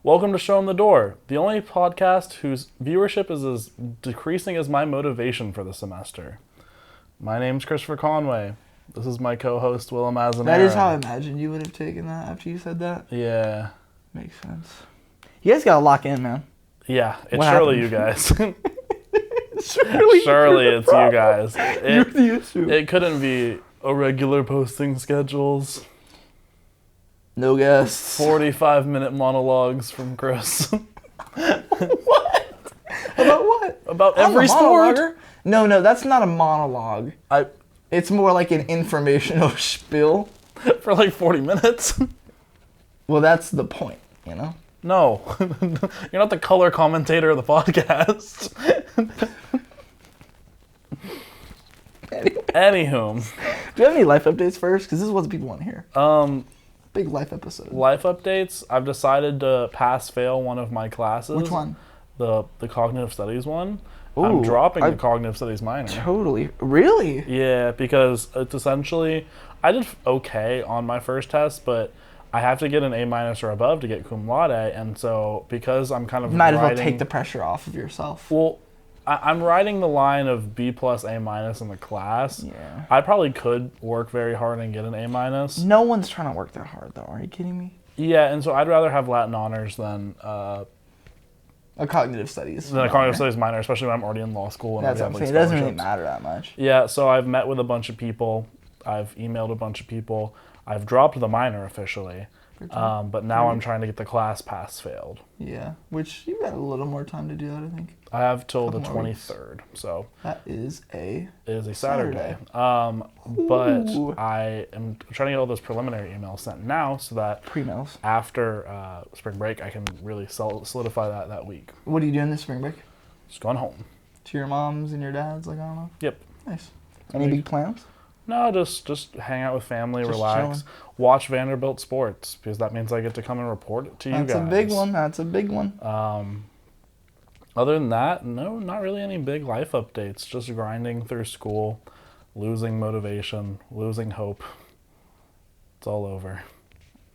Welcome to Show Em The Dore, the only podcast whose viewership is as decreasing as my motivation for the semester. My name's Christopher Conway. This is my co-host, Willem Azzinnaro. That is how I imagined you would have taken that after you said that. Yeah. Makes sense. You guys gotta lock in, man. Yeah, it's What surely happened? you guys. Surely it's you guys. You're the issue. It couldn't be irregular posting schedules. No guests. 45-minute monologues from Chris. What? About what? About I'm every a sport. monologuer. No, that's not a monologue. It's more like an informational spiel. For like 40 minutes. Well, that's the point, you know? No. You're not the color commentator of the podcast. Anywho. Do you have any life updates first? Because this is what the people want to hear. Big life episode. Life updates. I've decided to pass-fail one of my classes. Which one? The cognitive studies one. Ooh, I'm dropping the cognitive studies minor. Totally. Really? Yeah, because it's essentially, I did okay on my first test, but I have to get an A- or above to get cum laude, and so because I'm kind of Might as well take the pressure off of yourself. Well, I'm riding the line of B plus A- in the class. Yeah. I probably could work very hard and get an A-. No one's trying to work that hard, though. Are you kidding me? Yeah, and so I'd rather have Latin honors than A cognitive studies. a cognitive studies minor, especially when I'm already in law school. And That's what I'm saying. It doesn't really matter that much. Yeah, so I've met with a bunch of people. I've emailed a bunch of people. I've dropped the minor officially. But now I'm trying to get the class pass-failed. Yeah, which you've got a little more time to do that, I think. I have till the Couple more weeks. 23rd, so That is a... it is a Saturday. Ooh. But I am trying to get all those preliminary emails sent now so that Pre-mails. after spring break I can really solidify that week. What are you doing this spring break? Just going home. To your moms and your dads, like, I don't know? Yep. Nice. Any big plans? No, just hang out with family, Just relax, chilling. watch Vanderbilt sports, because that means I get to come and report it to you guys. That's a big one. That's a big one. Other than that, no, not really any big life updates. Just grinding through school, losing motivation, losing hope. It's all over.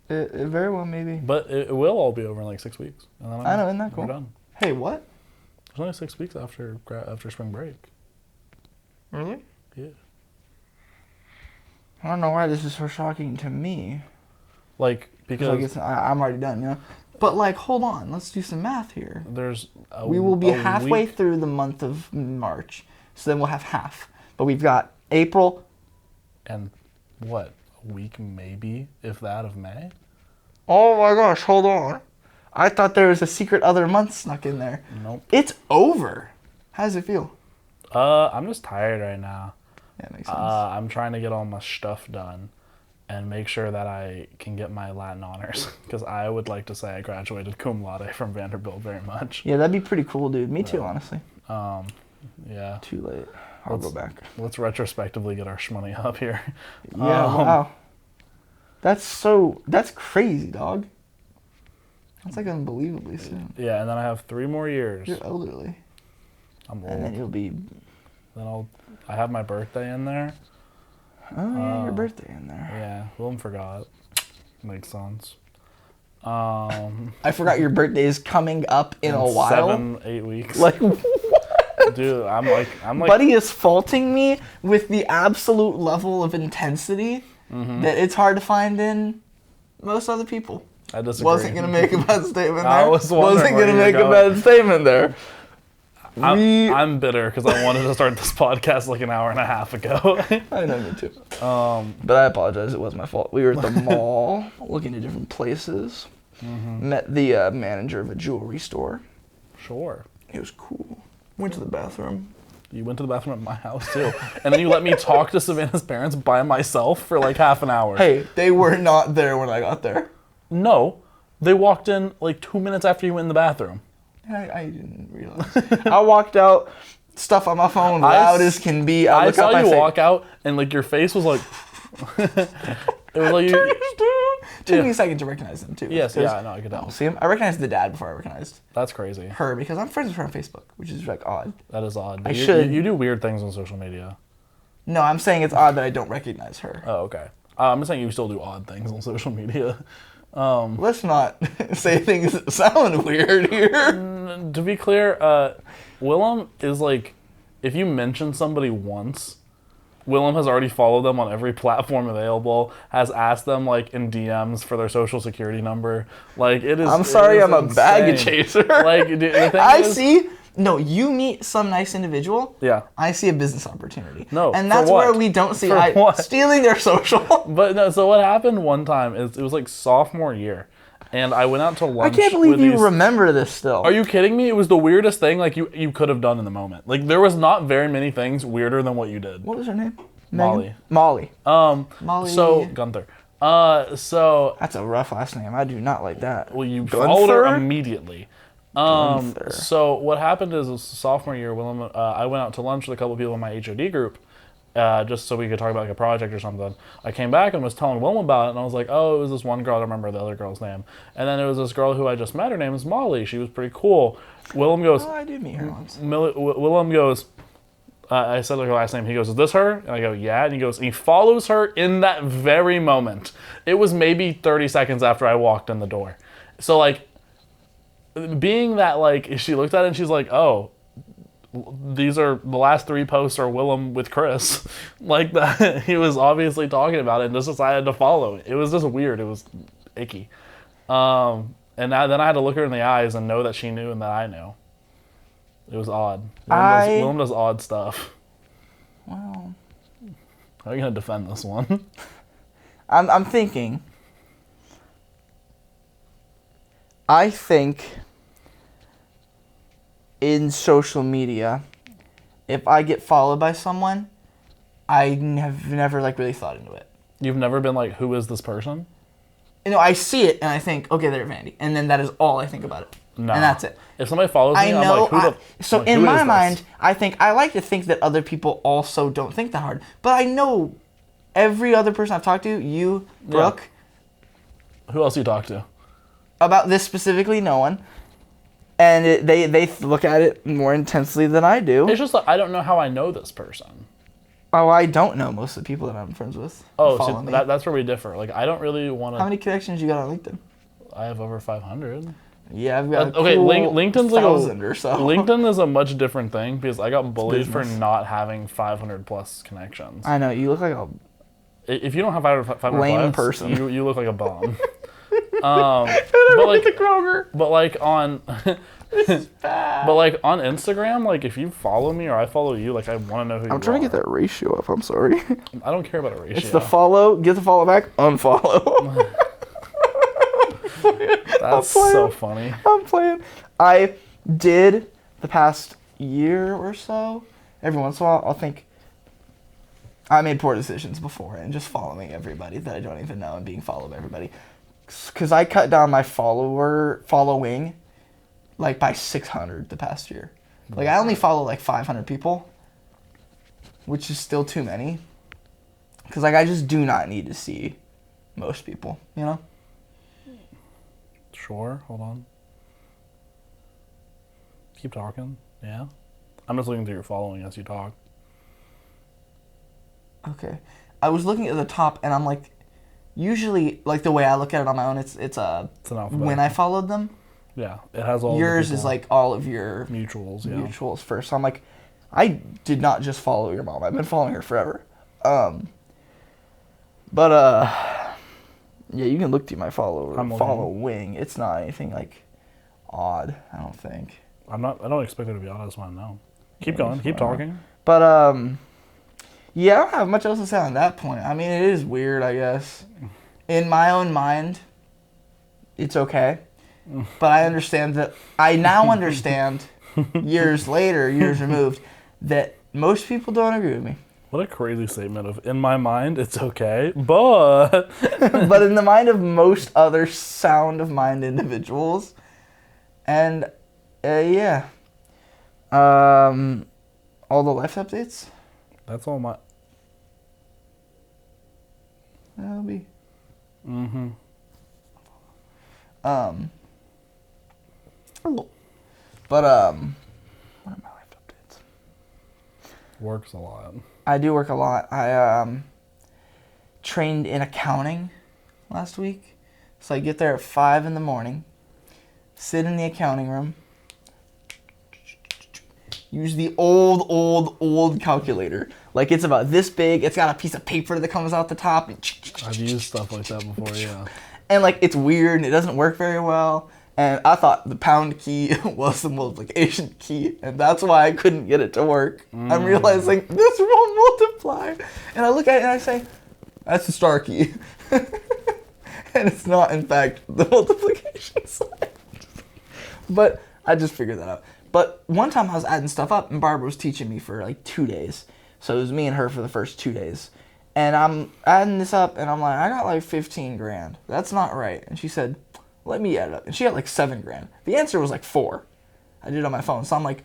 It very well maybe. But it will all be over in like 6 weeks. And then I know, isn't that cool? We're done. Hey, what? It's only 6 weeks after spring break. Really? Yeah. I don't know why this is so shocking to me. Like, because I'm already done, you know? But, like, hold on. Let's do some math here. there's We will be halfway week. through the month of March. So then we'll have half. But we've got April. And what? A week maybe, if that, of May? Oh my gosh, hold on. I thought there was a secret other month snuck in there. Nope. It's over. How does it feel? I'm just tired right now. Yeah, makes sense. I'm trying to get all my stuff done and make sure that I can get my Latin honors, because I would like to say I graduated cum laude from Vanderbilt very much. Yeah, that'd be pretty cool, dude. Me too, honestly. Yeah. Too late. I'll go back. Let's retrospectively get our shmoney up here. Yeah, wow. That's crazy, dog. That's like unbelievably soon. Yeah, and then I have 3 more years. You're elderly. I'm old. And then you'll be... Then I have my birthday in there. Oh, yeah, your birthday in there. Yeah, Willem forgot. Makes sense. I forgot your birthday is coming up in a while. 7-8 weeks. Like, dude, I'm like. Buddy is faulting me with the absolute level of intensity that it's hard to find in most other people. I disagree. Wasn't gonna make a bad statement there. I was wondering Wasn't where gonna you were make a going. bad statement there. I'm bitter because I wanted to start this podcast like an hour and a half ago. I know, me too. But I apologize. It was my fault. We were at the mall, looking at different places. Met the manager of a jewelry store. Sure. It was cool. Went to the bathroom. You went to the bathroom at my house too, and then you let me talk to Savannah's parents by myself for like half an hour. Hey, they were not there when I got there. No, they walked in like 2 minutes after you went in the bathroom. I didn't realize. I walked out, stuff on my phone, loud as can be. I saw you walk out, and like your face was like, it was like you. Took me a second to recognize them too. Yes, yeah, no, I could tell. See him? I recognized the dad before I recognized That's crazy. her because I'm friends with her on Facebook, which is like odd. That is odd. I You- should- You do weird things on social media. No, I'm saying it's odd that I don't recognize her. Oh, okay. I'm just saying you still do odd things on social media. Let's not say things that sound weird here. To be clear, Willem is like, if you mention somebody once, Willem has already followed them on every platform available, has asked them like in DMs for their social security number. Like it is. I'm sorry, I'm insane. a bag chaser. Like the thing see. No, you meet some nice individual. Yeah. I see a business opportunity. No, and that's where we don't see stealing their social. But no, so what happened one time is it was like sophomore year, and I went out to lunch. I can't believe you remember this still. Are you kidding me? It was the weirdest thing like you could have done in the moment. Like there was not very many things weirder than what you did. What was her name? Molly. Molly. Molly. So Gunther. So that's a rough last name. I do not like that. Well, you followed her immediately. So what happened is sophomore year, Willem, I went out to lunch with a couple of people in my HOD group, just so we could talk about like a project or something. I came back and was telling Willem about it, and I was like, oh, it was this one girl, I don't remember the other girl's name. And then it was this girl who I just met, her name is Molly, she was pretty cool. Willem goes, oh, I did meet her once. Willem goes, I said like her last name, he goes, is this her? And I go, yeah, and he goes, and he follows her in that very moment. It was maybe 30 seconds after I walked in the door. So like, being that like she looked at it and she's like, oh, these are the last 3 posts are Willem with Chris. Like that, he was obviously talking about it and just decided to follow it. It was just weird. It was icky. And then I had to look her in the eyes and know that she knew and that I knew. It was odd. Willem does odd stuff. Well, how are you gonna defend this one? I'm thinking. I think in social media, if I get followed by someone, I have never like really thought into it. You've never been like, who is this person? You know, I see it and I think, okay, they're Vandy, and then that is all I think about it. No. And that's it. If somebody follows me, I'm like, who in my mind, I like to think that other people also don't think that hard. But I know every other person I've talked to, you, Brooke. Yeah. Who else you talk to? About this specifically, no one. And they look at it more intensely than I do. It's just like, I don't know how I know this person. Oh, I don't know most of the people that I'm friends with. Oh, so that's where we differ. Like, I don't really want to... How many connections you got on LinkedIn? I have over 500. Yeah, I've got LinkedIn's like 1,000 or so. LinkedIn is a much different thing because I got bullied for not having 500 plus connections. I know, you look like a... If you don't have 500 lame plus, person. You look like a bum. But like on... This is bad. But like on Instagram, like if you follow me or I follow you, like I want to know who you are. I'm trying to get that ratio up, I'm sorry. I don't care about a ratio. It's the follow, get the follow back, unfollow. That's so funny. I'm playing. I did the past year or so, every once in a while, I'll think, I made poor decisions before and just following everybody that I don't even know and being followed by everybody. Because I cut down my following like by 600 the past year. Like I only follow like 500 people, which is still too many. Because like I just do not need to see most people, you know? Sure, hold on. Keep talking, yeah. I'm just looking through your following as you talk. Okay. I was looking at the top and I'm like, usually like the way I look at it on my own, it's an alphabet. When I followed them. Yeah, it has all. Yours is like all of your mutuals. Yeah. Mutuals first. So I'm like, I did not just follow your mom. I've been following her forever. Yeah, you can look through my following. It's not anything like odd. I don't think. I don't expect it to be odd. I just want to know. Keep going. Keep talking. But yeah, I don't have much else to say on that point. I mean, it is weird, I guess. In my own mind, it's okay. But I understand that, I now understand, years removed, that most people don't agree with me. What a crazy statement of, in my mind, it's okay, but... But in the mind of most other sound of mind individuals. And, yeah. All the life updates? That's all my... That'll be... Mm-hmm. But, what are my life updates? Works a lot. I do work a lot. I trained in accounting last week. So I get there at 5 in the morning, sit in the accounting room, use the old calculator. Like, it's about this big. It's got a piece of paper that comes out the top. I've used stuff like that before, yeah. And, like, it's weird and it doesn't work very well. And I thought the pound key was the multiplication key, and that's why I couldn't get it to work. I'm realizing this won't multiply. And I look at it and I say, that's the star key. And it's not, in fact, the multiplication sign. But I just figured that out. But one time I was adding stuff up, and Barbara was teaching me for like 2 days. So it was me and her for the first 2 days. And I'm adding this up, and I'm like, I got like 15 grand. That's not right. And she said, let me add it up. And she got like 7 grand. The answer was like 4. I did it on my phone. So I'm like,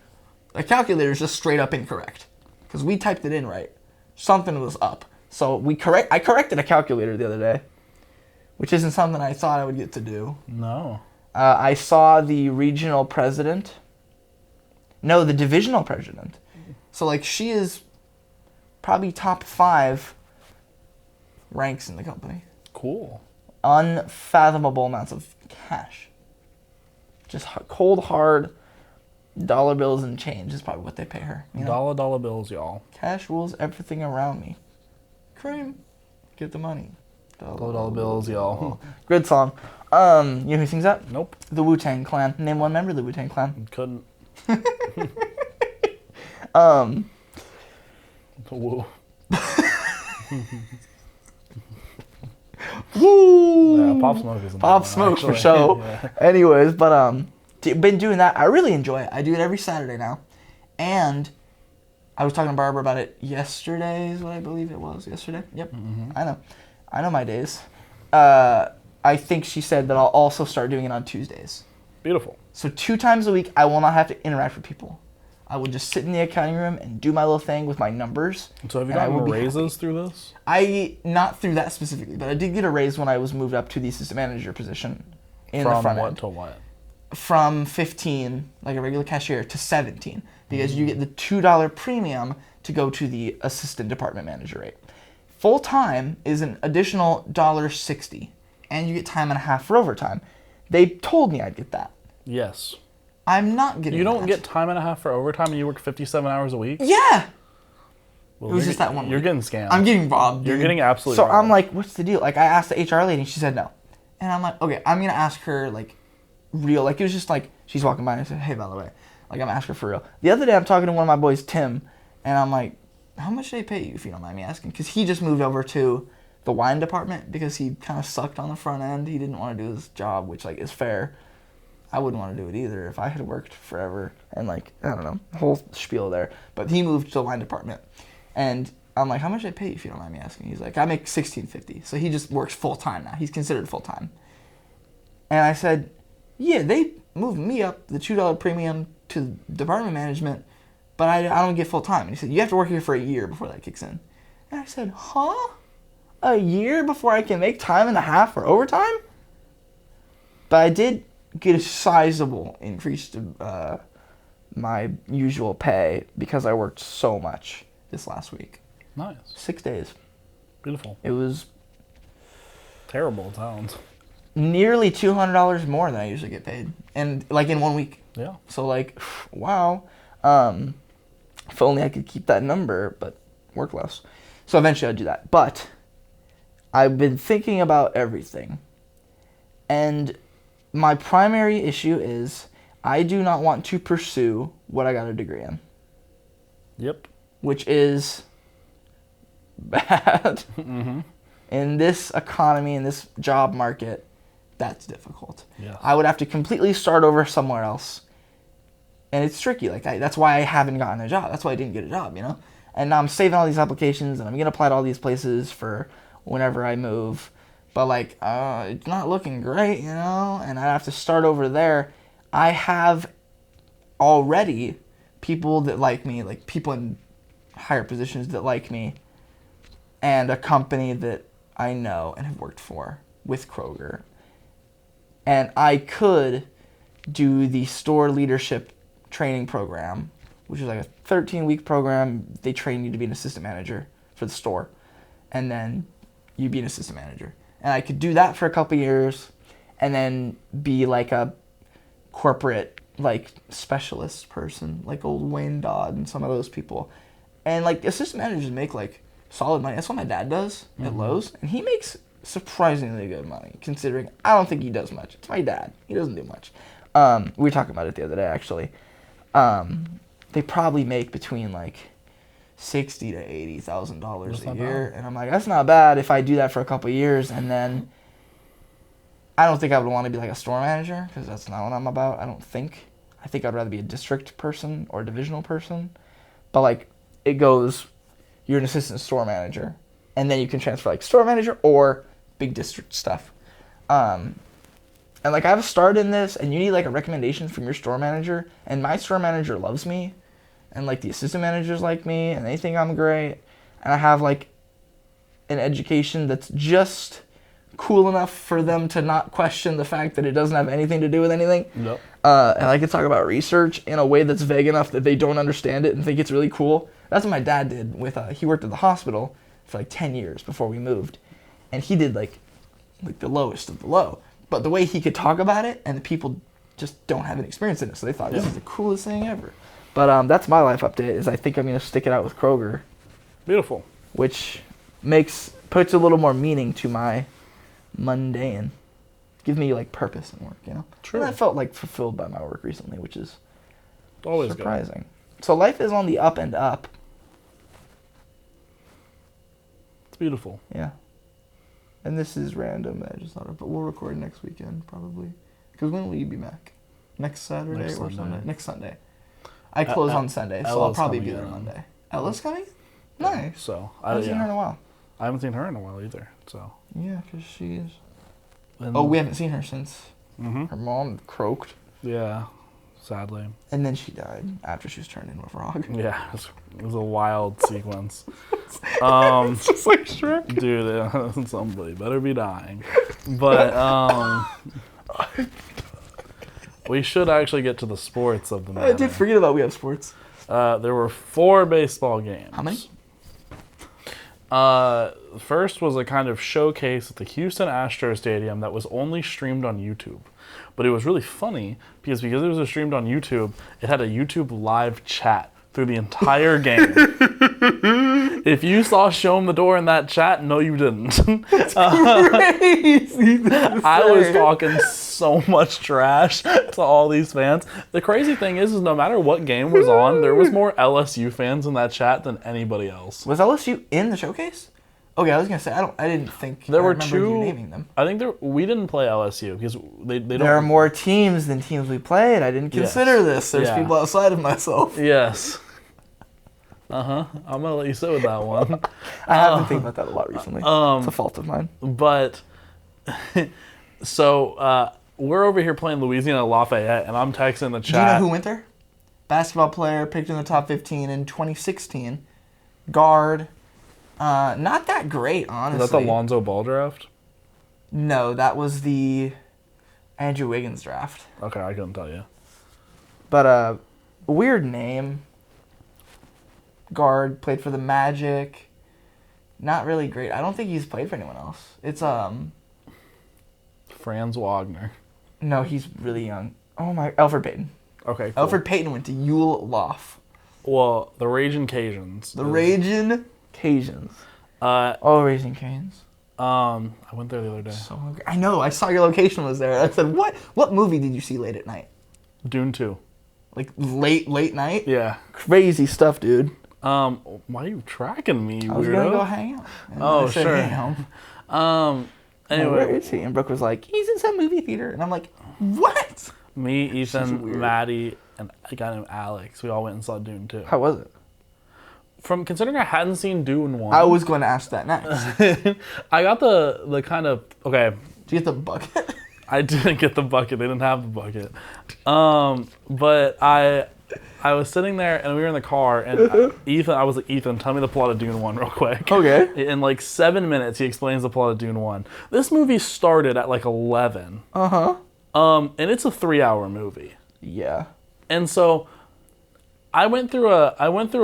the calculator's just straight up incorrect. Because we typed it in right. Something was up. So I corrected a calculator the other day, which isn't something I thought I would get to do. No. I saw the regional president. No, the divisional president. So, like, she is probably top 5 ranks in the company. Cool. Unfathomable amounts of cash. Just cold, hard dollar bills and change is probably what they pay her. You know? Dollar bills, y'all. Cash rules everything around me. Cream. Get the money. Dollar bills, y'all. Good song. You know who sings that? Nope. The Wu-Tang Clan. Name one member of the Wu-Tang Clan. Couldn't. Whoa. Woo! Yeah, Pop Smoke is Pop Smoke for show. Yeah. Anyways, but been doing that. I really enjoy it. I do it every Saturday now. And I was talking to Barbara about it yesterday is what I believe it was. Yesterday? Yep. Mm-hmm. I know my days. I think she said that I'll also start doing it on Tuesdays. Beautiful. So 2 times a week, I will not have to interact with people. I will just sit in the accounting room and do my little thing with my numbers. So have you gotten raises through this? Not through that specifically, but I did get a raise when I was moved up to the assistant manager position in the front end. From what to what? From 15, like a regular cashier, to 17, because you get the $2 premium to go to the assistant department manager rate. Full time is an additional $1.60, and you get time and a half for overtime. They told me I'd get that. Yes. I'm not getting that. You don't get time and a half for overtime and you work 57 hours a week? Yeah! Well, it was just that one week. You're getting scammed. I'm getting robbed, dude. You're getting absolutely robbed. So I'm like, what's the deal? Like, I asked the HR lady, and she said no. And I'm like, okay, I'm going to ask her, like, real. Like, it was just like, she's walking by and I said, hey, by the way. Like, I'm going to ask her for real. The other day, I'm talking to one of my boys, Tim, and I'm like, how much do they pay you, if you don't mind me asking? Because he just moved over to the wine department because he kind of sucked on the front end. He didn't want to do his job, which, like, is fair. I wouldn't want to do it either if I had worked forever and, like, I don't know, the whole spiel there. But he moved to the wine department. And I'm like, how much do I pay you, if you don't mind me asking? He's like, I make $16.50. So he just works full-time now. He's considered full-time. And I said, yeah, they moved me up the $2 premium to department management, but I don't get full-time. And he said, you have to work here for a year before that kicks in. And I said, huh? A year before I can make time and a half for overtime? But I did get a sizable increase to my usual pay because I worked so much this last week. Nice. 6 days. Beautiful. It was terrible, it sounds. Nearly $200 more than I usually get paid, and like in 1 week. Yeah. So like, wow. If only I could keep that number, but work less. So eventually I'd do that. But I've been thinking about everything, and my primary issue is I do not want to pursue what I got a degree in. Yep. Which is bad. Mm-hmm. In this economy, in this job market, that's difficult. Yes. I would have to completely start over somewhere else. And it's tricky. Like that's why I haven't gotten a job. That's why I didn't get a job, you know? And now I'm saving all these applications, and I'm going to apply to all these places for whenever I move. But, like, it's not looking great, you know? And I have to start over there. I have already people that like me, like people in higher positions that like me, and a company that I know and have worked for with Kroger. And I could do the store leadership training program, which is like a 13-week program. They train you to be an assistant manager for the store, and then you be an assistant manager. And I could do that for a couple years, and then be like a corporate like specialist person, like old Wayne Dodd and some of those people. And like assistant managers make like solid money. That's what my dad does at Lowe's, and he makes surprisingly good money considering I don't think he does much. It's my dad. He doesn't do much. We were talking about it the other day actually. They probably make between like $60,000 to $80,000 a year, and I'm like, that's not bad if I do that for a couple of years, and then I don't think I would want to be like a store manager because that's not what I'm about. I think I'd rather be a district person or a divisional person, but like it goes, you're an assistant store manager, and then you can transfer like store manager or big district stuff. And like I have a start in this, and you need like a recommendation from your store manager, and my store manager loves me, and like the assistant managers like me, and they think I'm great, and I have like an education that's just cool enough for them to not question the fact that it doesn't have anything to do with anything. Yep. And I can talk about research in a way that's vague enough that they don't understand it and think it's really cool. That's what my dad did with, he worked at the hospital for like 10 years before we moved. And he did like the lowest of the low. But the way he could talk about it, and the people just don't have any experience in it. So they thought, this is the coolest thing ever. But that's my life update, is I think I'm going to stick it out with Kroger. Beautiful. Which puts a little more meaning to my mundane. Gives me like purpose in work, you know? True. And I felt like fulfilled by my work recently, which is always surprising. Good. So life is on the up and up. It's beautiful. Yeah. And this is random that I just thought of, but we'll record next weekend probably. Because when will you be back? Next Saturday or Sunday? Next Sunday. I close on Sunday, so I'll probably be there Monday. Ella's coming? Nice. So I haven't seen her in a while. I haven't seen her in a while either. So. Yeah, because she's... And we haven't seen her since her mom croaked. Yeah, sadly. And then she died after she was turned into a frog. Yeah, it was a wild sequence. It's just like Shrek. Dude, somebody better be dying. But we should actually get to the sports of the night. I did forget about we have sports. There were 4 baseball games. How many? First was a kind of showcase at the Houston Astros Stadium that was only streamed on YouTube. But it was really funny because it was streamed on YouTube, it had a YouTube live chat through the entire game. If you saw Show Em The Dore in that chat, no you didn't. That's crazy. I was talking so much trash to all these fans. The crazy thing is no matter what game was on, there was more LSU fans in that chat than anybody else. Was LSU in the showcase? Okay, I was gonna say I didn't think there were two. You naming them. I think we didn't play LSU because they don't. There are more teams than teams we played. I didn't consider this. There's people outside of myself. Yes. I'm gonna let you sit with that one. I have been thinking about that a lot recently. It's a fault of mine. But so we're over here playing Louisiana Lafayette, and I'm texting the chat. Do you know who went there? Basketball player picked in the top 15 in 2016. Guard. Not that great, honestly. Is that the Lonzo Ball draft? No, that was the Andrew Wiggins draft. Okay, I couldn't tell you. But weird name. Guard, played for the Magic. Not really great. I don't think he's played for anyone else. It's Franz Wagner. No, he's really young. Oh my, Alfred Payton. Okay, cool. Alfred Payton went to Ule Loft. Well, the Ragin' Cajuns. Ragin' Cajuns. Ragin' Cajuns. I went there the other day. So hungry. I know. I saw your location was there. I said, What movie did you see late at night? Dune 2. Like late night? Yeah. Crazy stuff, dude. Why are you tracking me, weirdo? I was gonna go hang out. Oh, sure. Anyway, where is he? And Brooke was like, he's in some movie theater, and I'm like, what? Me, Ethan, Maddie, and a guy named Alex. We all went and saw Dune 2. How was it? Considering I hadn't seen Dune 1. I was going to ask that next. I got the kind of, okay. Did you get the bucket? I didn't get the bucket. They didn't have the bucket. But I was sitting there and we were in the car and I was like, Ethan, tell me the plot of Dune 1 real quick. Okay. In like 7 minutes, he explains the plot of Dune 1. This movie started at like 11. Uh-huh. And it's a 3-hour movie. Yeah. And so I went through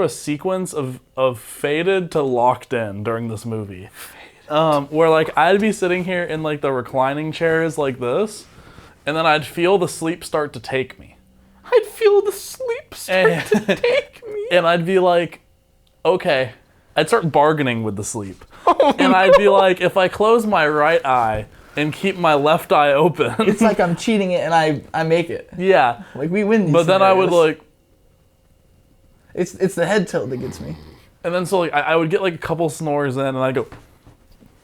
a sequence of faded to locked in during this movie. where like I'd be sitting here in like the reclining chairs like this, and then I'd feel the sleep start to take me. I'd feel the sleep start to take me. And I'd be like, okay. I'd start bargaining with the sleep. And I'd be like, if I close my right eye and keep my left eye open. It's like I'm cheating it and I make it. Yeah. Like we win these But then scenarios. I would like. It's the head tilt that gets me. And then so like I would get like a couple snores in and I'd go.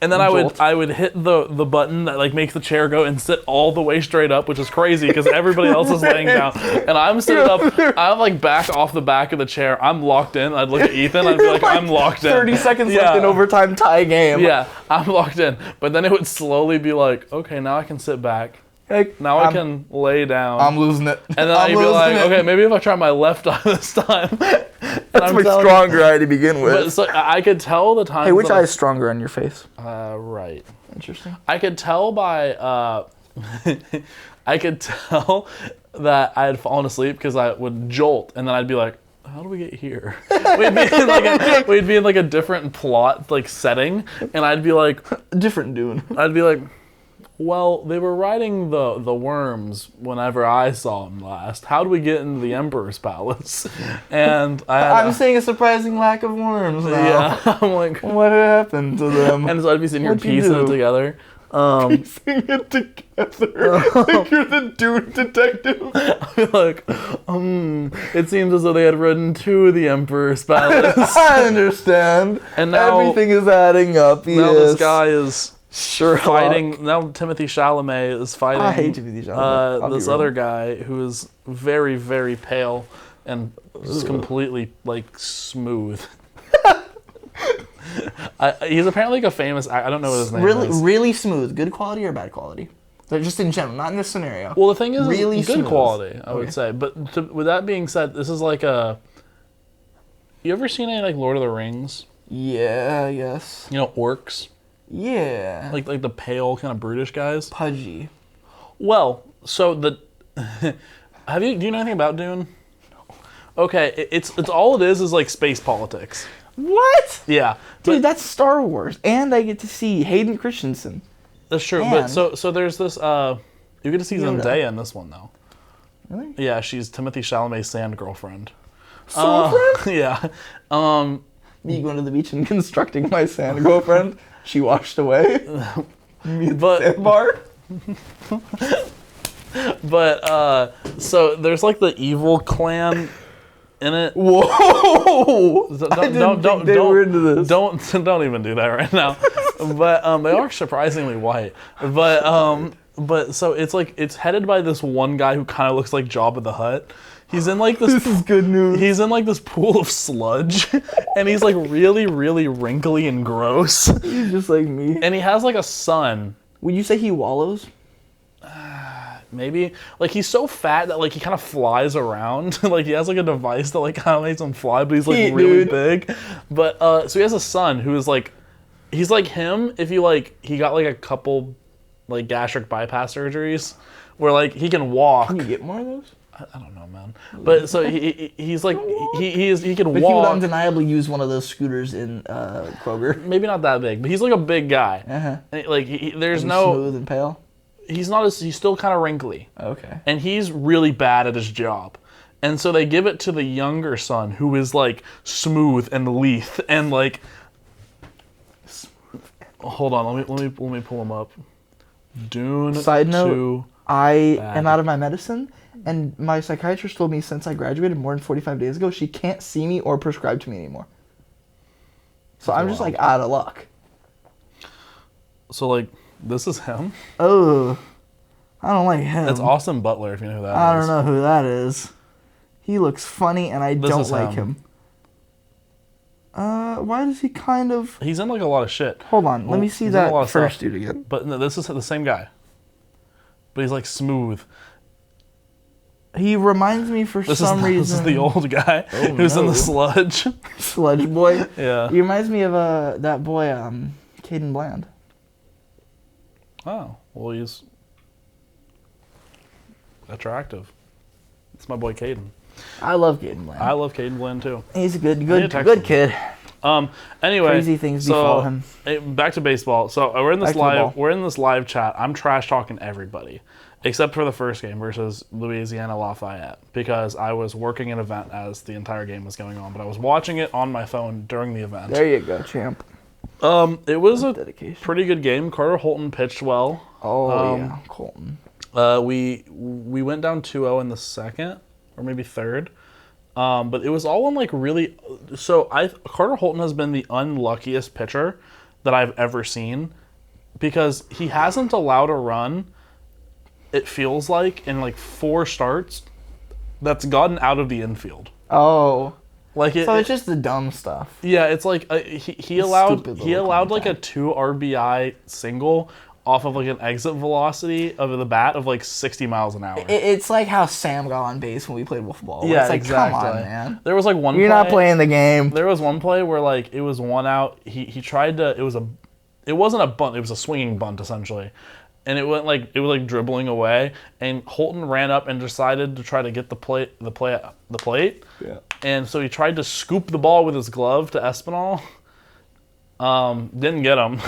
And then Jolt. I would hit the button that like makes the chair go and sit all the way straight up, which is crazy because everybody else is laying down. And I'm sitting up, I'm like back off the back of the chair. I'm locked in. I'd look at Ethan, I'd be like, I'm locked in. 30 seconds left in overtime tie game. Yeah, I'm locked in. But then it would slowly be like, okay, now I can sit back. Hey, Now I can lay down. I'm losing it. And then I'd be like, okay, maybe if I try my left eye this time. That's my stronger eye to begin with. But so I could tell the times. Hey, which that eye is stronger on your face? Right. Interesting. I could tell by, I could tell that I had fallen asleep because I would jolt, and then I'd be like, how do we get here? We'd be in like a different plot, like setting, and I'd be like, different Dune. I'd be like, well, they were riding the worms whenever I saw them last. How do we get into the Emperor's Palace? And I'm seeing a surprising lack of worms now. Yeah, I'm like, what happened to them? and so I'd be sitting here What'd you piecing do? it together. Piecing it together. Like you're the Dune detective. Like, it seems as though they had ridden to the Emperor's Palace. I understand. And now everything is adding up. Now Yes. this guy is Sherlock. fighting. Now Timothy Chalamet is fighting. I hate Timothy Chalamet. I'll be This real. other guy who is very, very pale and just completely like smooth. He's apparently like a famous. I don't know what his name is. Really smooth. Good quality or bad quality? Like just in general, not in this scenario. Well, the thing is, really it's good smooth. quality, I would Okay. say. But with that being said, this is like a. You ever seen any like Lord of the Rings? Yeah. Yes. You know, orcs, Yeah. like the pale kind of brutish guys. pudgy. Well, so the. Do you know anything about Dune? No. Okay, it's all it is like space politics. What? Yeah, Dude, that's Star Wars, and I get to see Hayden Christensen. that's true. Man. But so there's this. You get to see Yoda. Zendaya in this one though. Really? Yeah, she's Timothy Chalamet's sand girlfriend. Girlfriend? Yeah. Me going to the beach and constructing my sand girlfriend. She washed away. Me at the But- sandbar. But so there's like the evil clan in it. Whoa! Don't they were into this. Don't even do that right now. But they are surprisingly white. But so it's headed by this one guy who kind of looks like Jabba the Hutt. He's in like this. This is good news. He's in like this pool of sludge, and he's like really, really wrinkly and gross. He's just like me. And he has like a son. Would you say he wallows? Maybe like he's so fat that like he kind of flies around. Like he has like a device that like kind of makes him fly, but he's like Hey, really dude. big. But so he has a son who is like, he's like him if you like he got like a couple like gastric bypass surgeries where like he can walk. Can you get more of those? I don't know, man. But so he's like he can But he would walk. undeniably use one of those scooters in Kroger. Maybe not that big, but he's like a big guy. Uh-huh. And, like there's He's no. smooth and pale. He's not as he's still kind of wrinkly. Okay. And he's really bad at his job. And so they give it to the younger son who is like smooth and lithe and like hold on, let me pull him up. Dune Side note, 2. I Bad. am out of my medicine, and my psychiatrist told me since I graduated more than 45 days ago, she can't see me or prescribe to me anymore. So I'm just like out of luck. So like this is him. Oh, I don't like him. That's Austin Butler if you know who that is. I don't know who that is. He looks funny, and I This don't is like him. him. Why does he kind of... He's in like a lot of shit. Hold on, let me see He's in a that lot of first stuff. dude again. But no, this is the same guy. But he's like smooth. He reminds me for some reason... This is the old guy Oh, who's in no. the sludge. Sludge boy. Yeah. He reminds me of that boy, Caden Bland. Oh, well, he's attractive. It's my boy Caden. I love Caden Bland. I love Caden Bland too. He's a need to good text good him. kid. Anyway, Crazy things befall him. Back to baseball. So we're in this Back to the ball. live. We're in this live chat. I'm trash talking everybody, except for the first game versus Louisiana Lafayette, because I was working an event as the entire game was going on, but I was watching it on my phone during the event. There you go, champ. It was a Dedication. pretty good game. Carter Holton pitched well. Oh yeah, Colton. We went down 2-0 in the second, or maybe third. But it was all in like really. So Carter Holton has been the unluckiest pitcher that I've ever seen, because he hasn't allowed a run. It feels like in like 4 starts that's gotten out of the infield. Oh. Like So it's just the dumb stuff. Yeah, it's like he allowed like a 2 RBI single off of like an exit velocity of the bat of like 60 miles an hour. It's like how Sam got on base when we played wiffle ball. Yeah, it's like, exactly. Come on, man. There was like one. You're not playing the game. There was one play where like it was 1 out. He tried to. It wasn't a bunt. It was a swinging bunt essentially. And it was like dribbling away, and Holton ran up and decided to try to get the plate. Yeah. And so he tried to scoop the ball with his glove to Espinal. Didn't get him.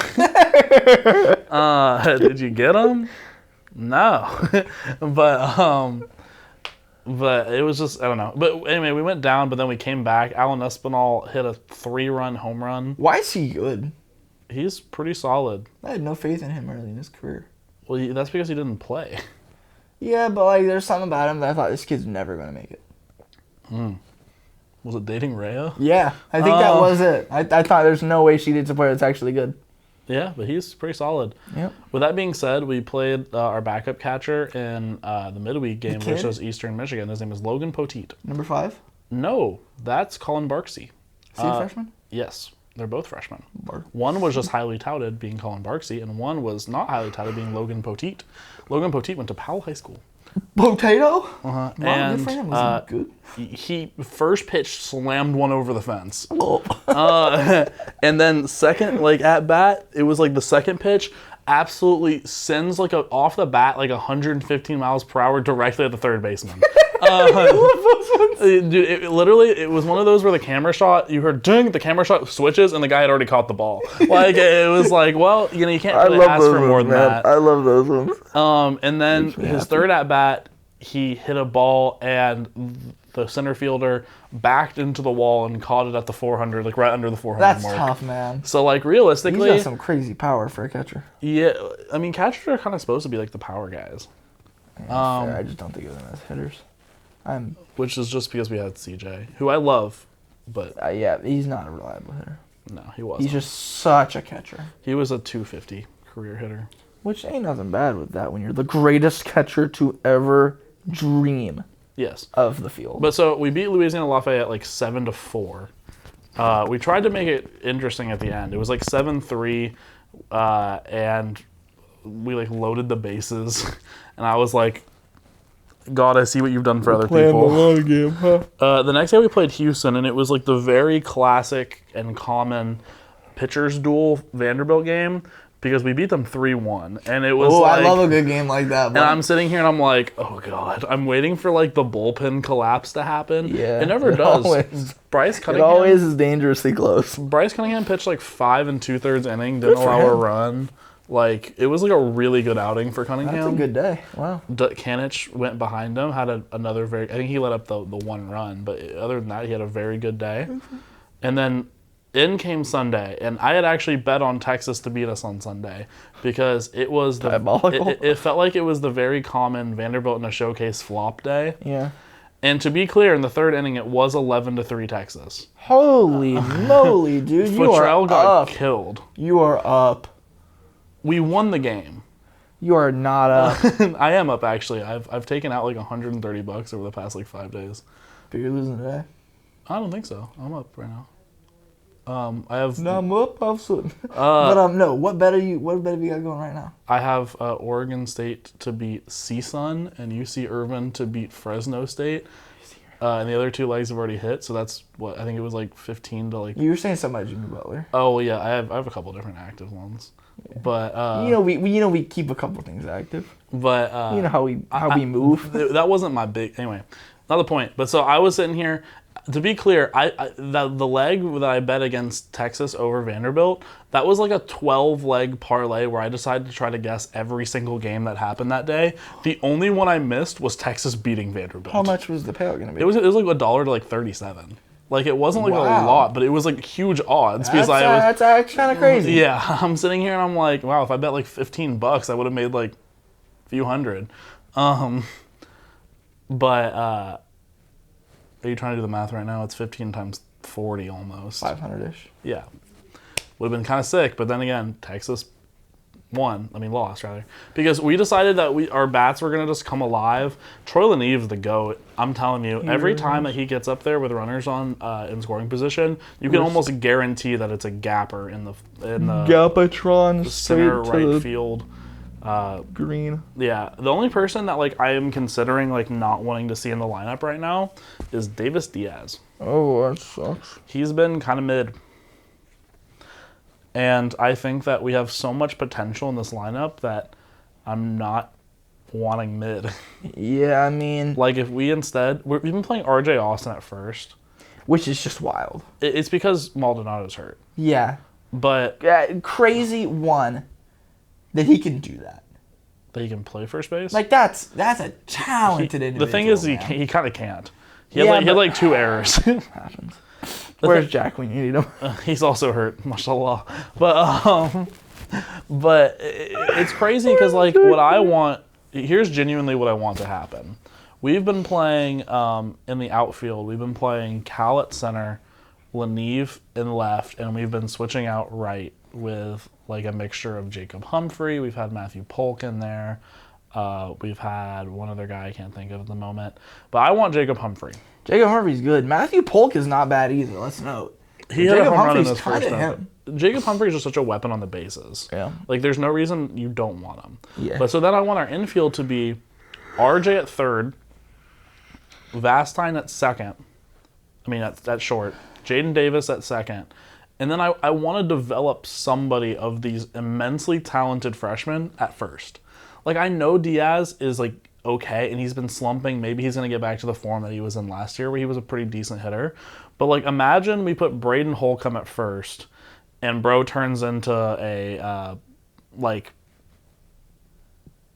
Did you get him? No. But it was just, I don't know. But anyway, we went down, but then we came back. Alan Espinal hit a 3-run home run. Why is he good? He's pretty solid. I had no faith in him early in his career. Well, that's because he didn't play. Yeah, but like there's something about him that I thought this kid's never gonna make it. Was it dating Rhea? Yeah, I think that was it. I thought there's no way she dates a player that's actually good. Yeah, but he's pretty solid. Yep. With that being said, we played our backup catcher in the midweek game versus Eastern Michigan. His name is Logan Poteet. Number 5? No, that's Colin Barksey. Is he a freshman? Yes, they're both freshmen. One was just highly touted, being Colin Barksey, and one was not highly touted, being Logan Poteet. Logan Poteet went to Powell High School. Potato? Wow, good for him. Was he good? He first pitch slammed one over the fence. Oh. And then second, like at bat, it was like the second pitch absolutely sends like off the bat like 115 miles per hour directly at the third baseman. Dude, it was one of those where the camera shot, you heard ding, the camera shot switches, and the guy had already caught the ball. Like it was like, well, you know, you can't really ask for more than that. I love those ones. And then his third at bat, he hit a ball and the center fielder backed into the wall and caught it at the 400, like right under the 400 That's mark. tough, man. So like realistically, he's got some crazy power for a catcher. Yeah, I mean catchers are kind of supposed to be like the power guys. I just don't think of them as hitters. Which is just because we had CJ, who I love, but yeah, he's not a reliable hitter. No, he wasn't. He's just such a catcher. He was a 250 career hitter. Which ain't nothing bad with that when you're the greatest catcher to ever dream. Yes. Of the field. But so we beat Louisiana Lafayette like 7-4. We tried to make it interesting at the end. It was like 7-3, and we like loaded the bases, and I was like, God, I see what you've done for other people. The long game, huh? The next day we played Houston, and it was like the very classic and common pitchers duel Vanderbilt game, because we beat them 3-1, and it was like, I love a good game like that. And I'm sitting here and I'm like, oh God, I'm waiting for like the bullpen collapse to happen. Yeah, it never does. Always, Bryce Cunningham. It always is dangerously close. Bryce Cunningham pitched like 5 2/3 inning, didn't allow a run. Like it was like a really good outing for Cunningham. That's a good day. Wow. Kanich went behind him, had another very. I think he let up the 1 run, but other than that, he had a very good day. Mm-hmm. And then in came Sunday, and I had actually bet on Texas to beat us on Sunday because it was diabolical. It felt like it was the very common Vanderbilt in a showcase flop day. Yeah. And to be clear, in the 3rd inning, it was 11-3 Texas. Holy moly, dude! You are got up. Killed. You are up. We won the game. You are not up. I am up actually. I've taken out like $130 over the past like 5 days. But you're losing today. I don't think so. I'm up right now. I have. No, I'm up. I'm sitting. But no. What bet have you got going right now? I have Oregon State to beat CSUN and UC Irvine to beat Fresno State. And the other 2 legs have already hit, so that's what I think it was like 15 to like. You were saying something about Jimmy Butler. Oh yeah, I have a couple different active ones, yeah. But we keep a couple things active. But how we move. That wasn't my big anyway. Not the point. But so I was sitting here. To be clear, the leg that I bet against Texas over Vanderbilt, that was like a 12-leg parlay where I decided to try to guess every single game that happened that day. The only one I missed was Texas beating Vanderbilt. How much was the payout going to be? It was like $1 to like 37. Like it wasn't like a lot, but it was like huge odds That's actually kind of crazy. Yeah, I'm sitting here and I'm like, wow, if I bet like $15, I would have made like a few hundred. But are you trying to do the math right now? It's 15 times 40 almost. 500-ish. Yeah. Would have been kind of sick, but then again, Texas lost rather. Because we decided that our bats were going to just come alive. Troy Leneve's the GOAT. I'm telling you, every time that he gets up there with runners on in scoring position, you can almost guarantee that it's a gapper in the Gapatron center right field. Green. Yeah, the only person that like I am considering like not wanting to see in the lineup right now is Davis Diaz. Oh, that sucks. He's been kind of mid, and I think that we have so much potential in this lineup that I'm not wanting mid. Yeah, I mean, like if we instead we've been playing RJ Austin at first, which is just wild. It's because Maldonado's hurt. Yeah, but crazy one. That he can do that. That he can play first base? Like, that's a talented individual. The thing is, he kind of can't. He had like 2 errors. Happens. Where's Jack when you need him? He's also hurt, mashallah. But it's crazy because, like, what I want... Here's genuinely what I want to happen. We've been playing in the outfield. We've been playing Cal at center, Leneve in left, and we've been switching out right with like a mixture of Jacob Humphrey. We've had Matthew Polk in there. We've had one other guy I can't think of at the moment. But I want Jacob Humphrey. Jacob Humphrey's good. Matthew Polk is not bad either, let's note. He had a home run in his first time. Jacob Humphrey is just such a weapon on the bases. Yeah. Like there's no reason you don't want him. Yeah. But so then I want our infield to be RJ at third, Vastine at second. I mean at short. Jaden Davis at second. And then I want to develop somebody of these immensely talented freshmen at first. Like, I know Diaz is, like, okay, and he's been slumping. Maybe he's going to get back to the form that he was in last year, where he was a pretty decent hitter. But, like, imagine we put Braden Holcomb at first, and bro turns into a,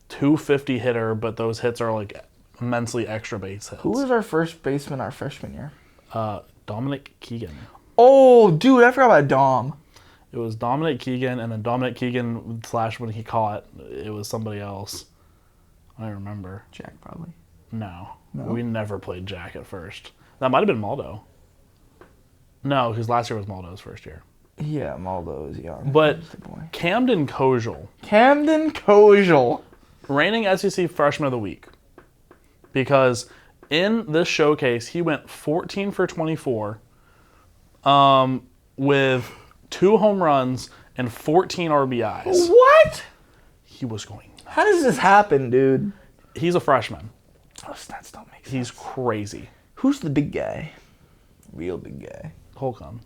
250 hitter, but those hits are, like, immensely extra base hits. Who was our first baseman our freshman year? Dominic Keegan. Oh, dude, I forgot about Dom. It was Dominic Keegan, and then Dominic Keegan / when he caught, it was somebody else. I don't remember. Jack, probably. No. We never played Jack at first. That might have been Maldo. No, because last year was Maldo's first year. Yeah, Maldo is young. But Camden Kojal. Reigning SEC Freshman of the Week. Because in this showcase, he went 14 for 24 with 2 home runs and 14 RBIs. What? He was going. How does this happen, dude? He's a freshman. Oh, stats don't make sense. He's crazy. Who's the big guy? Real big guy. Holcomb.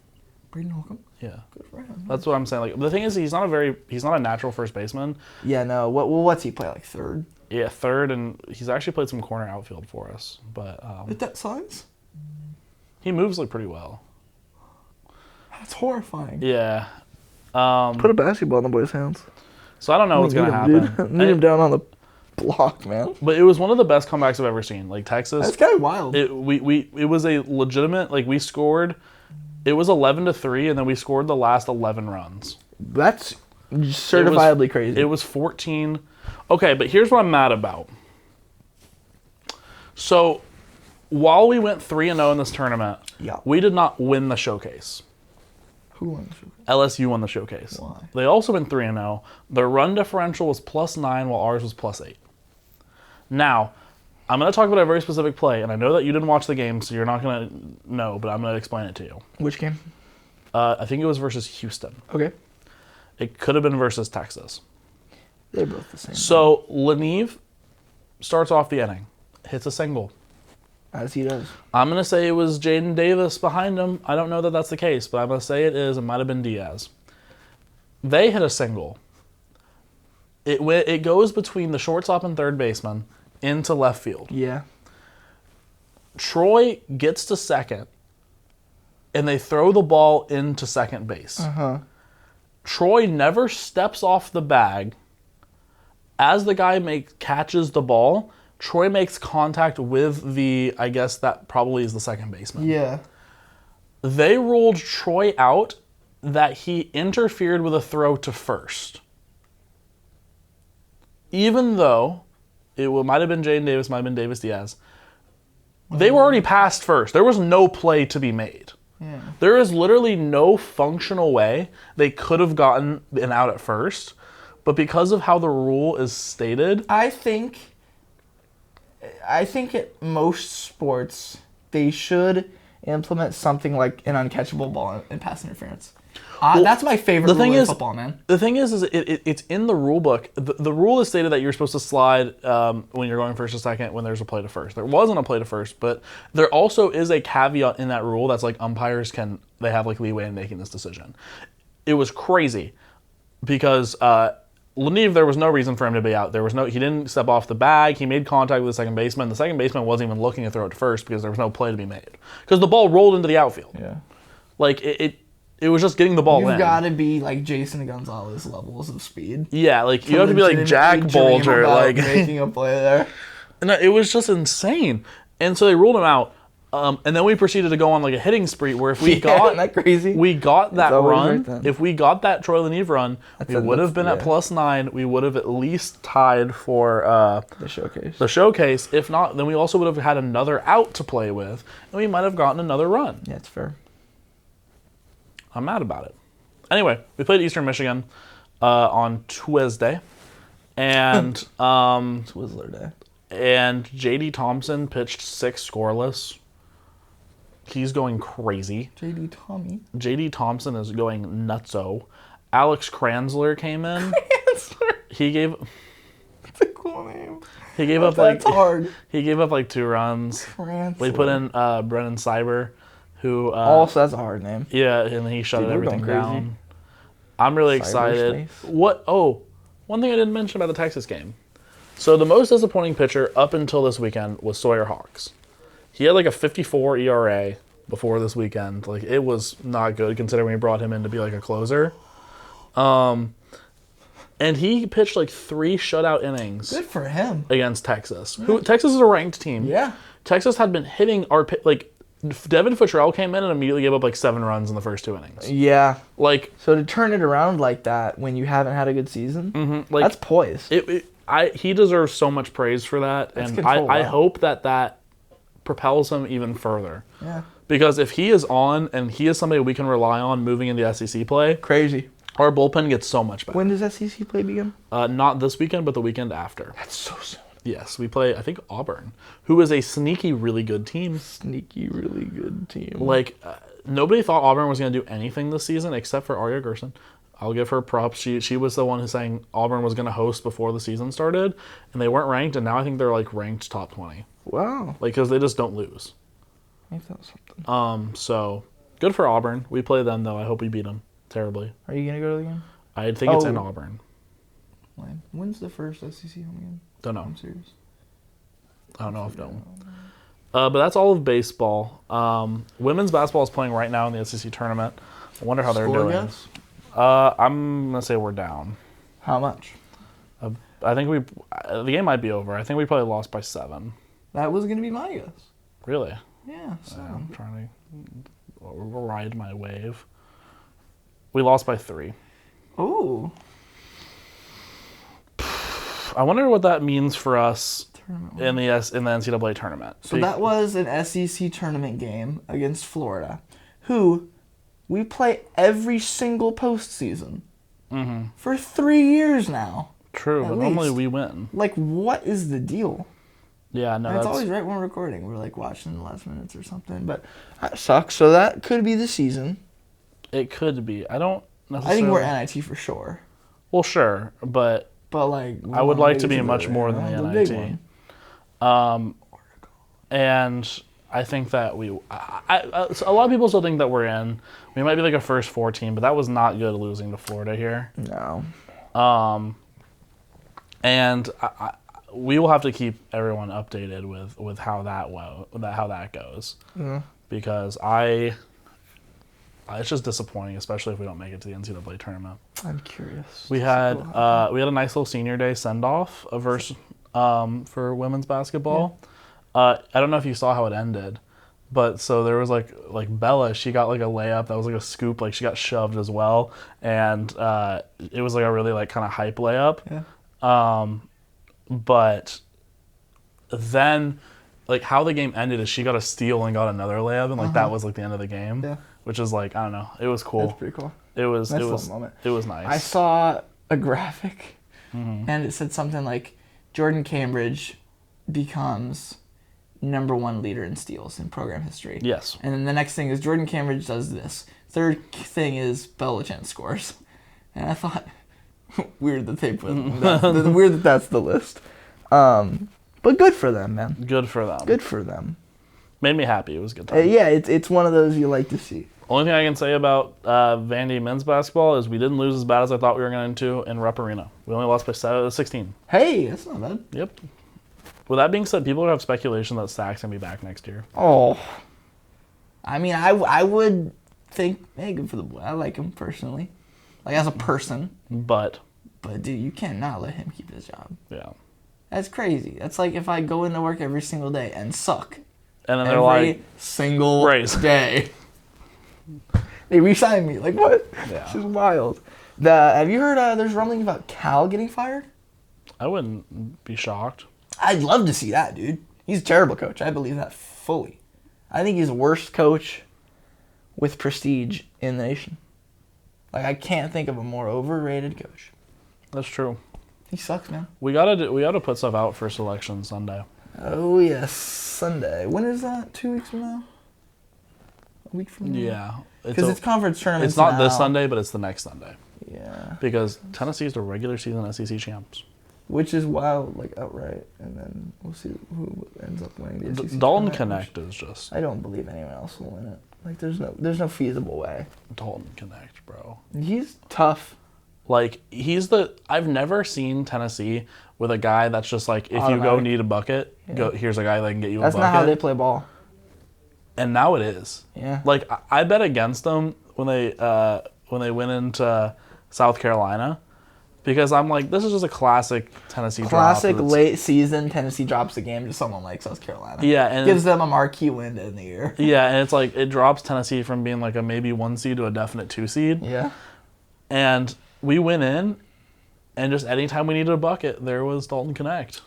Braden Holcomb? Yeah. Good for him. That's what I'm saying. Like the thing is, he's not a natural first baseman. Yeah, no. What's he play, like third? Yeah, third, and he's actually played some corner outfield for us. But with that size? He moves like pretty well. That's horrifying. Yeah. Put a basketball in the boy's hands. So I don't know what's gonna happen. Dude. Need him down on the block, man. But it was one of the best comebacks I've ever seen. Like Texas. That's kind of wild. It was a legitimate, like we scored. It was 11-3, and then we scored the last 11 runs. That's certifiably crazy. It was 14. Okay, but here's what I'm mad about. So, while we went 3-0 in this tournament, we did not win the showcase. Who won the showcase? LSU won the showcase. Why? They also went 3-0. Their run differential was +9, while ours was +8. Now, I'm going to talk about a very specific play, and I know that you didn't watch the game, so you're not going to know, but I'm going to explain it to you. Which game? I think it was versus Houston. Okay. It could have been versus Texas. They're both the same. So, Leneve starts off the inning, hits a single. As he does. I'm going to say it was Jaden Davis behind him. I don't know that that's the case, but I'm going to say it is. It might have been Diaz. They hit a single. It goes between the shortstop and third baseman into left field. Yeah. Troy gets to second, and they throw the ball into second base. Troy never steps off the bag. As the guy catches the ball, Troy makes contact with I guess that probably is the second baseman. Yeah. They ruled Troy out that he interfered with a throw to first. Even though it might have been Jaden Davis, might have been Davis Diaz. They were already past first. There was no play to be made. Yeah. There is literally no functional way they could have gotten an out at first, but because of how the rule is stated, I think at most sports they should implement something like an uncatchable ball and pass interference. That's my favorite rule in football, man. The thing is it's in the rule book. The rule is stated that you're supposed to slide when you're going first to second when there's a play to first. There wasn't a play to first, but there also is a caveat in that rule that's like umpires they have like leeway in making this decision. It was crazy because Leneve, there was no reason for him to be out. He didn't step off the bag. He made contact with the second baseman. The second baseman wasn't even looking to throw it to first because there was no play to be made. Because the ball rolled into the outfield. Yeah. Like it was just getting the ball in. You've got to be like Jason Gonzalez levels of speed. Yeah, like you have to be like Jack Bolger, like making a play there. And it was just insane. And so they ruled him out. And then we proceeded to go on like a hitting spree where if we isn't that crazy? We got that run. Right if we got that Troy Leneve run, we would have been at +9. We would have at least tied for the showcase. The showcase. If not, then we also would have had another out to play with, and we might have gotten another run. Yeah, it's fair. I'm mad about it. Anyway, we played Eastern Michigan on Tuesday, and Twizzler Day. And J.D. Thompson pitched 6 scoreless. He's going crazy. J.D. Thompson is going nutso. Alex Kranzler came in. He gave. That's a cool name. He gave up That's hard. He gave up like 2 runs. Kranzler. We put in Brennan Cyber, who. Also, that's a hard name. Yeah, and he shut everything down. I'm really excited. One thing I didn't mention about the Texas game. So the most disappointing pitcher up until this weekend was Sawyer Hawks. He had like a 54 ERA before this weekend. Like it was not good considering we brought him in to be like a closer. And he pitched like 3 shutout innings. Good for him. Against Texas. Texas is a ranked team. Yeah. Texas had been hitting Devin Futrell came in and immediately gave up like 7 runs in the first 2 innings. Yeah. Like so to turn it around like that when you haven't had a good season, that's poise. He deserves so much praise for that, and I hope that propels him even further. Yeah. Because if he is on and he is somebody we can rely on moving into SEC play, crazy. Our bullpen gets so much better. When does SEC play begin? Not this weekend, but the weekend after. That's so soon. Yes, we play, I think, Auburn, who is a sneaky, really good team. Like, nobody thought Auburn was going to do anything this season except for Arya Gerson. I'll give her props. She was the one who's saying Auburn was going to host before the season started, and they weren't ranked, and now I think they're, like, ranked top 20. Wow. Like, because they just don't lose. I thought something. So, good for Auburn. We play them, though. I hope we beat them terribly. Are you going to go to the game? I think it's in Auburn. When's the first SEC home game? Don't know. I'm serious. I don't know if no. But that's all of baseball. Women's basketball is playing right now in the SEC tournament. I wonder how they're doing. Guess? I'm going to say we're down. How much? I think the game might be over. I think we probably lost by 7. That was going to be my guess. Really? Yeah. I'm trying to ride my wave. We lost by 3. Ooh. I wonder what that means for us in the NCAA tournament. So that was an SEC tournament game against Florida, who we play every single postseason for 3 years now. True, but normally we win. Like, what is the deal? Yeah, no, it's always right when we're recording. We're like watching the last minutes or something, but that sucks. So that could be the season. It could be. I don't necessarily. I think we're NIT for sure. Well, sure, but like I would like to be much more than the NIT. And I think that a lot of people still think that we're in. We might be like a first 4 team, but that was not good losing to Florida here. No. And we will have to keep everyone updated with how that goes. Because it's just disappointing, especially if we don't make it to the NCAA tournament. I'm curious. We had a nice little senior day send off for women's basketball. I don't know if you saw how it ended, but so there was like Bella, she got like a layup that was like a scoop, like she got shoved as well, and it was like a really like kind of hype layup. Yeah. But then like how the game ended is she got a steal and got another layup, and like that was like the end of the game. Yeah. Which is like, I don't know, it was cool. That's pretty cool. It was nice it was moment. It was nice. I saw a graphic, and it said something like Jordan Cambridge becomes #1 leader in steals in program history. Yes. And then the next thing is Jordan Cambridge does this. Third thing is Belichick scores. And I thought, weird that they put weird that that's the list. But good for them, man. Good for them. Good for them. Made me happy. It was a good time. Yeah, it's one of those you like to see. Only thing I can say about Vandy men's basketball is we didn't lose as bad as I thought we were going to in Rupp Arena. We only lost by 16. Hey, that's not bad. Yep. With that being said, people have speculation that Stack's going to be back next year. Oh. I mean, I would think, hey, good for the boy. I like him personally. Like, as a person. But, dude, you cannot let him keep his job. Yeah. That's crazy. That's like if I go into work every single day and suck. And then they're like, every single raise. day. They re-signed me. Like, what? Yeah. This is wild. Have you heard there's rumbling about Cal getting fired? I wouldn't be shocked. I'd love to see that, dude. He's a terrible coach. I believe that fully. I think he's the worst coach with prestige in the nation. Like, I can't think of a more overrated coach. That's true. He sucks, man. We gotta put stuff out for selection Sunday. Oh, yes. Sunday. When is that? 2 weeks from now? A week from now? Yeah. Because it's conference tournaments It's not now. this Sunday, but it's the next Sunday. Yeah. Because Tennessee is the regular season SEC champs. Which is wild, like, outright. And then we'll see who ends up winning the SEC Dalton tournament. Connect is just... I don't believe anyone else will win it. Like, there's no feasible way. Dalton Connect, bro. He's tough. Like, I've never seen Tennessee with a guy that's just like, if you go need a bucket, here's a guy that can get you a bucket. That's not how they play ball. And now it is. Yeah. Like, I bet against them when they went into South Carolina, because I'm like, this is just a classic Tennessee Classic drop. late season Tennessee drops the game to someone like South Carolina. Yeah, and gives them a marquee win in the year. Yeah, and it's like it drops Tennessee from being like a maybe 1 seed to a definite 2 seed. Yeah. And we went in, and just anytime we needed a bucket, there was Dalton Connect.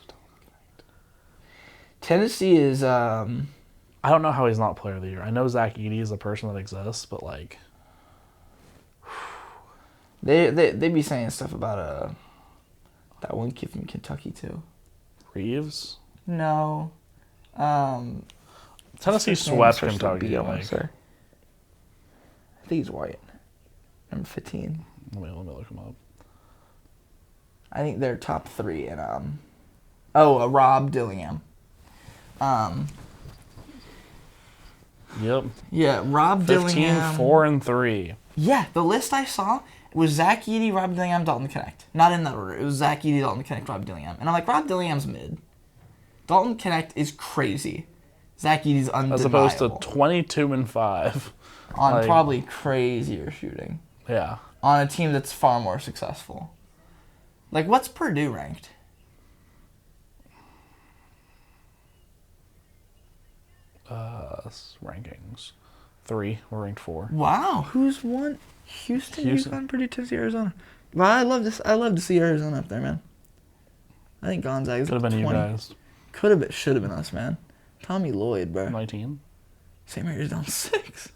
Tennessee is. I don't know how he's not player of the year. I know Zach Edey is a person that exists, but like. They be saying stuff about that one kid from Kentucky too. Reeves? No. Tennessee swept Kentucky. I think he's white. Number 15. Let me look him up. I think they're top 3 in Rob Dillingham. Yep. Yeah, Rob 15, Dillingham. 4, and 3. Yeah, the list I saw was Zach Edey, Rob Dillingham, Dalton Connect. Not in that order. It was Zach Edey, Dalton Connect, Rob Dillingham. And I'm like, Rob Dillingham's mid. Dalton Connect is crazy. Zach Edey's undeniable. As opposed to 22 and 5. On probably crazier shooting. Yeah. On a team that's far more successful. Like, what's Purdue ranked? Rankings. 3. We're ranked 4. Wow, who's won? Houston, UConn, Purdue, Tennessee, Arizona. Well, I love to see Arizona up there, man. I think Gonzaga's could have been 20. You guys. Should have been us, man. Tommy Lloyd, bro. 19. St. Mary's down 6.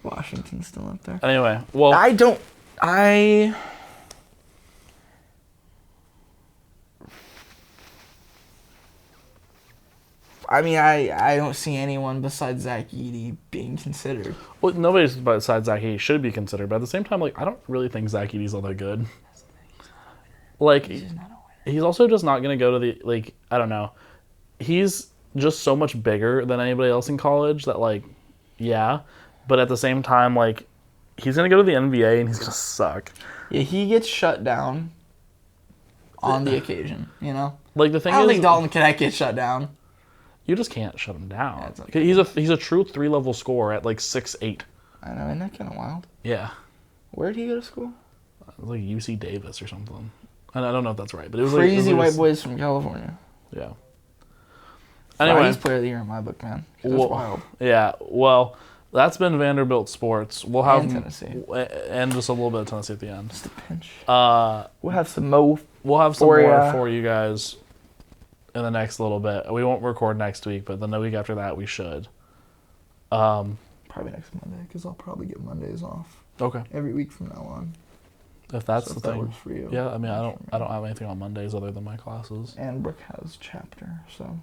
Washington's still up there. Anyway, well, I don't see anyone besides Zach Edey being considered. Well, nobody besides Zach Edey should be considered, but at the same time, like, I don't really think Zach Edey's all that good. Like, he's also just not going to go to the, like, I don't know. He's just so much bigger than anybody else in college that, like, yeah. But at the same time, like, he's going to go to the NBA and he's going to suck. Yeah, he gets shut down on the occasion, you know? Like, the thing I don't is, think Dalton Connect gets shut down. you just can't shut him down. it's okay. He's a true 3-level scorer at like 6'8". I know, isn't that kind of wild? Yeah. Where did he go to school? It was like UC Davis or something. And I don't know if that's right, but it was Crazy like, white boys from California. Yeah. Anyway, Anyway, he's player of the year in my book, man. That's wild. Yeah. Well, that's been Vanderbilt sports. We'll have And Tennessee. And just a little bit of Tennessee at the end. Just a pinch. We'll have some more for you guys in the next little bit. We won't record next week, but then the week after that we should. Probably next Monday, because I'll probably get Mondays off. Okay. Every week from now on. If that's the If thing. that works for you. Yeah, I mean, I don't have anything on Mondays other than my classes. And Brooke has chapter, so.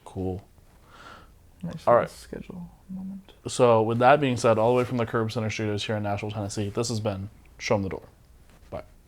Cool. Nice All right. Schedule moment. So with that being said, all the way from the Curb Center Studios here in Nashville, Tennessee, this has been Show 'Em The Dore.